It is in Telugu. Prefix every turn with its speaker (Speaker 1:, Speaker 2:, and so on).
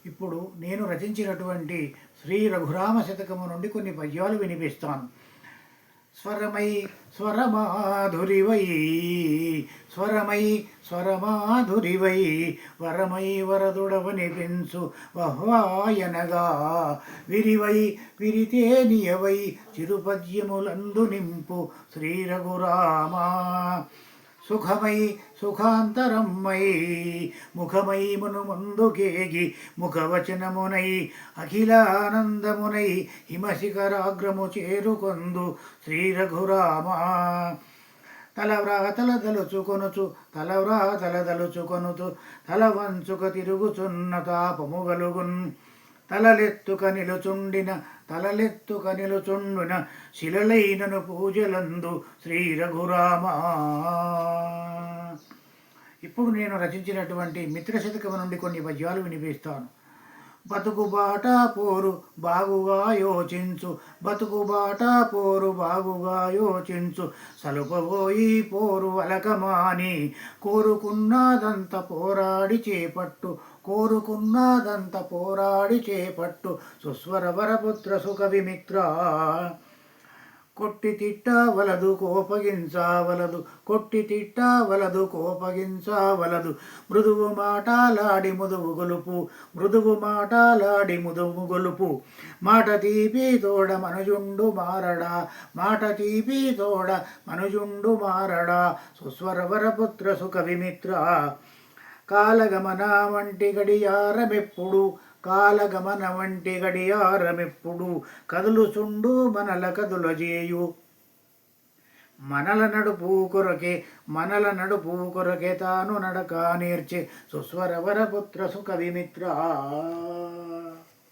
Speaker 1: ఇప్పుడు నేను రచించినటువంటి శ్రీ రఘురామ శతకము నుండి కొన్ని పద్యాలు వినిపిస్తాను. స్వరమై స్వరమాధురివై స్వరమై స్వరమాధురివై వరమై వరదుడవనిపించు వహ్వాయనగా విరివై విరితేనియవై చిరుపద్యములందు నింపు శ్రీ రఘురామా సుఖమై సుఖాంతరమ్మై ముఖమై మునుమందుకేగి ముఖవచనమునై అఖిలానందమునై హిమశిఖరాగ్రము చేరుకొందు శ్రీ రఘురామా తలవ్రాతలదలుచుకొనుచు తలవ్రాతలదలుచుకొనుచు తల వంచుక తిరుగుచున్న తాపము గలుగున్ తలలెత్తుక నిలుచుండున శిలలైనను పూజలందు శ్రీ రఘురామా. ఇప్పుడు నేను రచించినటువంటి మిత్రశతకము నుండి కొన్ని పద్యాలు వినిపిస్తాను. బతుకుబాట పోరు బాగుగా యోచించు బతుకుబాట పోరు బాగుగా యోచించు సలుపబోయి పోరు అలకమాని కోరుకున్నదంత పోరాడి చేపట్టు కోరుకున్నదంత పోరాడి చేపట్టు సుస్వర వరపుత్ర సుఖ విమిత్ర కొట్టి తిట్టవలదు కోపగించవలదు కొట్టి తిట్టవలదు కోపగించవలదు మృదువు మాటలాడి ముదువు గొలుపు మృదువు మాటలాడి ముదువు గొలుపు మాట తీపి తోడ మనుజుండు మారడా మాట తీపి తోడ మనుజుండు మారడా సుస్వర వరపుత్ర సుఖ విమిత్ర కాలగమన వంటి గడియారమెప్పుడు కాలగమన వంటి గడియారమెప్పుడు కదులుచుండు మనల కదులజేయు మనల నడుపు కొరకే తాను నడక నేర్చే సుస్వర వరపుత్ర సుఖ విమిత్ర.